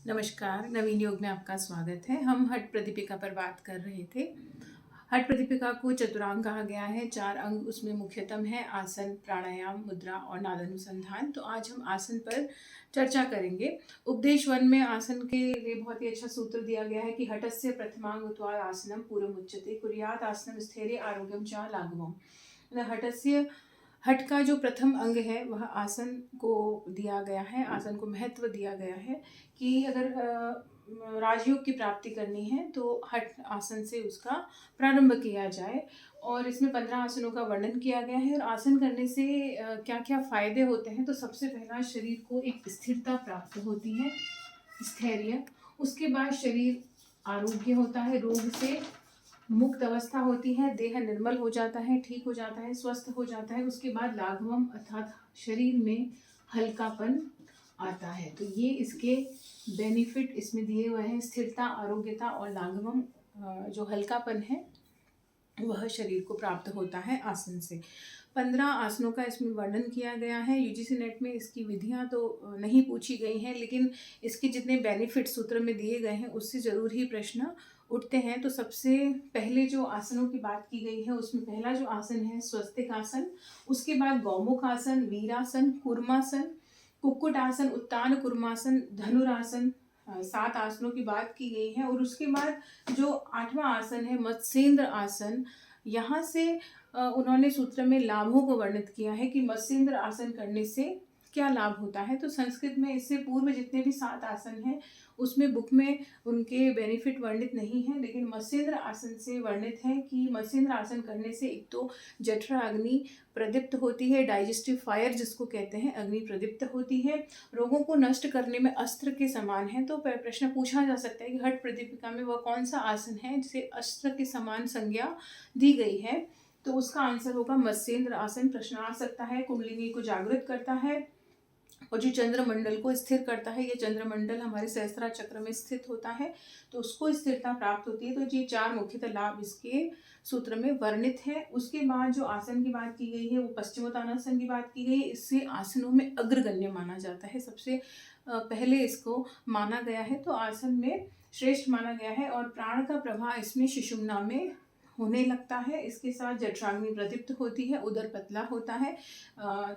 नमस्कार, नवीन योग में आपका स्वागत है। हम हठ प्रदीपिका पर बात कर रहे थे। हठ प्रदीपिका को चतुरांग कहा गया है। 4 अंग उसमें मुख्यतम है: आसन, प्राणायाम, मुद्रा और नादानुसंधान। तो आज हम आसन पर चर्चा करेंगे। उपदेश वन में आसन के लिए बहुत ही अच्छा सूत्र दिया गया है कि हठस्य प्रथमांग उत्वाद आसनम पूर्वमुच्यते कुर्यात् आसनम स्थैर्य आरोग्यम च लाघवम्। हठस्य हठ का जो प्रथम अंग है वह आसन को दिया गया है, आसन को महत्व दिया गया है कि अगर राजयोग की प्राप्ति करनी है तो हठ आसन से उसका प्रारंभ किया जाए। और इसमें 15 आसनों का वर्णन किया गया है। और आसन करने से क्या क्या फायदे होते हैं, तो सबसे पहला शरीर को एक स्थिरता प्राप्त होती है, स्थैर्य। उसके बाद शरीर आरोग्य होता है, रोग से मुक्त अवस्था होती है, देह निर्मल हो जाता है, ठीक हो जाता है, स्वस्थ हो जाता है। उसके बाद लाघवम अर्थात शरीर में हल्कापन आता है। तो ये इसके बेनिफिट इसमें दिए हुए हैं: स्थिरता, आरोग्यता और लाघवम। जो हल्कापन है वह शरीर को प्राप्त होता है आसन से। 15 आसनों का इसमें वर्णन किया गया है। यूजीसी नेट में इसकी विधियां तो नहीं पूछी गई हैं, लेकिन इसके जितने बेनिफिट सूत्र में दिए गए हैं उससे ज़रूर ही प्रश्न उठते हैं। तो सबसे पहले जो आसनों की बात की गई है उसमें पहला जो आसन है स्वस्तिक आसन। उसके बाद गौमुख आसन, वीरासन, कूर्मासन, कुक्कुट आसन, उत्तान कुर्मासन, धनुरासन। 7 आसनों की बात की गई है। और उसके बाद जो 8वां आसन है मत्स्येंद्र आसन, यहाँ से उन्होंने सूत्र में लाभों को वर्णित किया है कि मत्स्येंद्र आसन करने से क्या लाभ होता है। तो संस्कृत में इससे पूर्व जितने भी 7 आसन हैं उसमें बुक में उनके बेनिफिट वर्णित नहीं है, लेकिन मत्स्येंद्र आसन से वर्णित है कि मत्स्येंद्र आसन करने से एक तो जठरा अग्नि प्रदीप्त होती है, डाइजेस्टिव फायर जिसको कहते हैं, अग्नि प्रदीप्त होती है, रोगों को नष्ट करने में अस्त्र के समान है। तो प्रश्न पूछा जा सकता है कि हठ प्रदीपिका में वह कौन सा आसन है जिसे अस्त्र के समान संज्ञा दी गई है। तो उसका आंसर होगा मत्स्येंद्र आसन। प्रश्न आ सकता है, कुंडलिनी को जागृत करता है और जो चंद्रमंडल को स्थिर करता है, ये चंद्रमंडल हमारे सहस्त्रा चक्र में स्थित होता है, तो उसको स्थिरता प्राप्त होती है। तो ये 4 मुख्यतः लाभ इसके सूत्र में वर्णित है। उसके बाद जो आसन की बात की गई है वो पश्चिमोत्तानासन की बात की गई है। इससे आसनों में अग्रगण्य माना जाता है, सबसे पहले इसको माना गया है, तो आसन में श्रेष्ठ माना गया है। और प्राण का प्रवाह इसमें सुषुम्ना में होने लगता है। इसके साथ जठराग्नि प्रदीप्त होती है, उदर पतला होता है।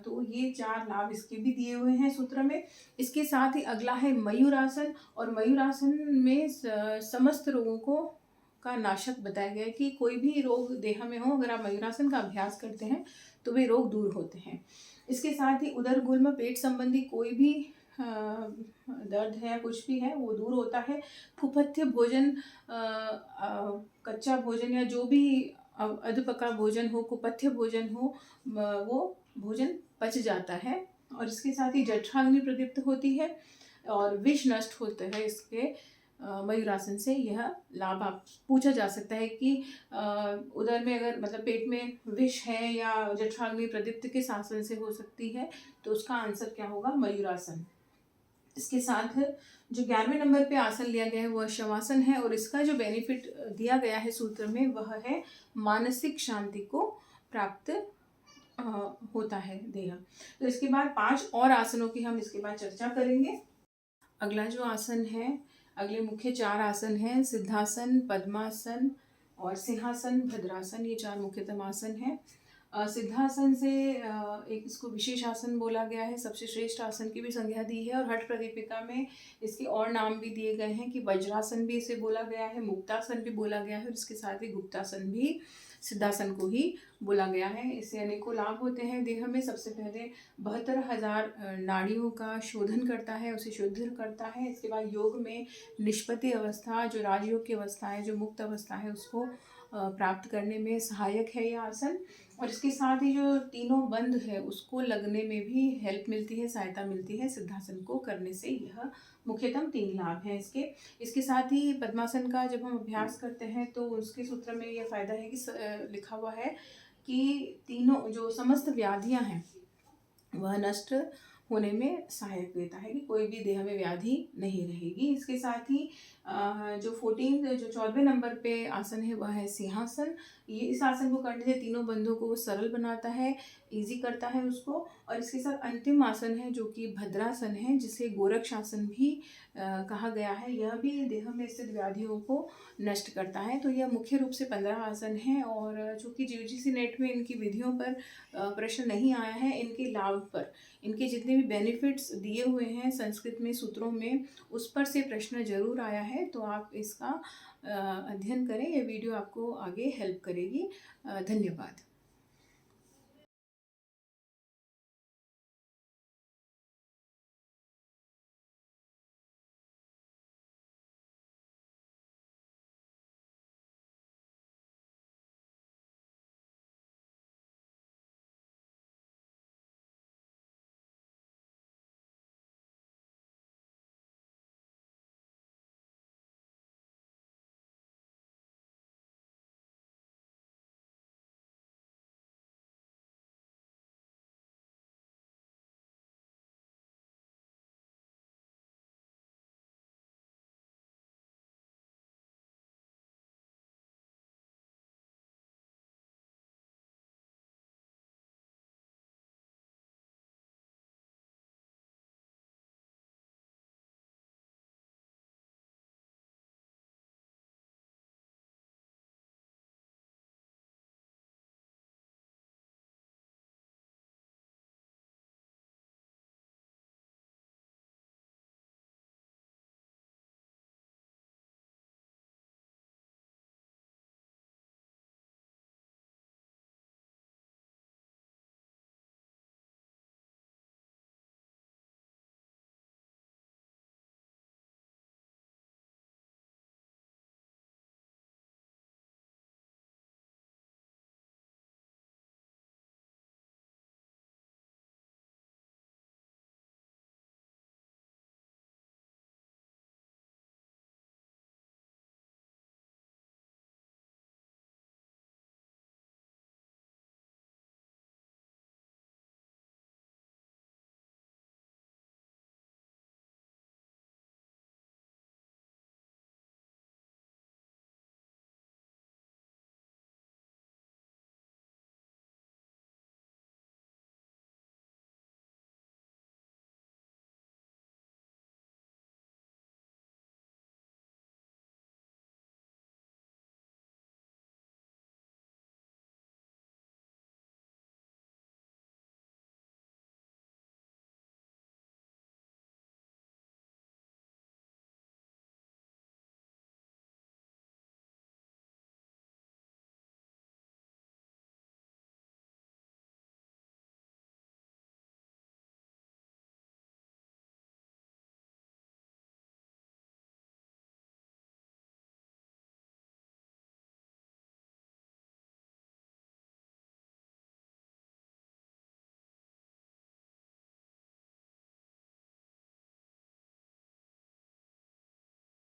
तो ये 4 लाभ इसके भी दिए हुए हैं सूत्र में। इसके साथ ही अगला है मयूरासन। और मयूरासन में समस्त रोगों को का नाशक बताया गया है कि कोई भी रोग देह में हो, अगर आप मयूरासन का अभ्यास करते हैं तो वे रोग दूर होते हैं। इसके साथ ही उदर गुल्म, पेट संबंधी कोई भी दर्द है, कुछ भी है, वो दूर होता है। कुपथ्य भोजन, कच्चा भोजन या जो भी अधपका भोजन हो, कुपथ्य भोजन हो, वो भोजन पच जाता है। और इसके साथ ही जठराग्नि प्रदीप्त होती है और विष नष्ट होता है इसके मयूरासन से। यह लाभ आप पूछा जा सकता है कि उदर में अगर मतलब पेट में विष है या जठराग्नि प्रदीप्त किस आसन से हो सकती है, तो उसका आंसर क्या होगा? मयूरासन। इसके साथ जो 11वें नंबर पे आसन लिया गया है वह शवासन है। और इसका जो बेनिफिट दिया गया है सूत्र में वह है मानसिक शांति को प्राप्त होता है देह। तो इसके बाद 5 और आसनों की हम इसके बाद चर्चा करेंगे। अगला जो आसन है, अगले मुख्य 4 आसन हैं: सिद्धासन, पद्मासन और सिंहासन, भद्रासन। ये 4 मुख्यतम आसन हैं। सिद्धासन से एक इसको विशेष आसन बोला गया है, सबसे श्रेष्ठ आसन की भी संज्ञा दी है। और हठ प्रदीपिका में इसके और नाम भी दिए गए हैं कि वज्रासन भी इसे बोला गया है, मुक्तासन भी बोला गया है, और इसके साथ ही गुप्तासन भी सिद्धासन को ही बोला गया है। इससे अनेकों लाभ होते हैं देह में। सबसे पहले 72,000 नाड़ियों का शोधन करता है, उसे शुद्ध करता है। इसके बाद योग में निष्पत्ति अवस्था, जो राजयोग की अवस्था है, जो मुक्त अवस्था है, उसको प्राप्त करने में सहायक है यह आसन। और इसके साथ ही जो तीनों बंद है उसको लगने में भी हेल्प मिलती है, सहायता मिलती है सिद्धासन को करने से। यह मुख्यतम 3 लाभ हैं इसके। इसके साथ ही पद्मासन का जब हम अभ्यास करते हैं तो उसके सूत्र में यह फायदा है कि लिखा हुआ है कि तीनों जो समस्त व्याधियां हैं वह नष्ट होने में सहायक देता है, कि कोई भी देह में व्याधि नहीं रहेगी। इसके साथ ही जो 14वें नंबर पे आसन है वह है सिंहासन। ये इस आसन को करने से तीनों बंधों को वो सरल बनाता है, इजी करता है उसको। और इसके साथ अंतिम आसन है जो कि भद्रासन है, जिसे गोरक्षासन भी कहा गया है। यह भी देह में स्थित व्याधियों को नष्ट करता है। तो यह मुख्य रूप से 15 आसन है। और चूँकि यूजीसी नेट में इनकी विधियों पर प्रश्न नहीं आया है, इनके लाभ पर, इनके जितने भी बेनिफिट्स दिए हुए हैं संस्कृत में सूत्रों में, उस पर से प्रश्न जरूर आया है। तो आप इसका अध्ययन करें, ये वीडियो आपको आगे हेल्प करेगी। धन्यवाद।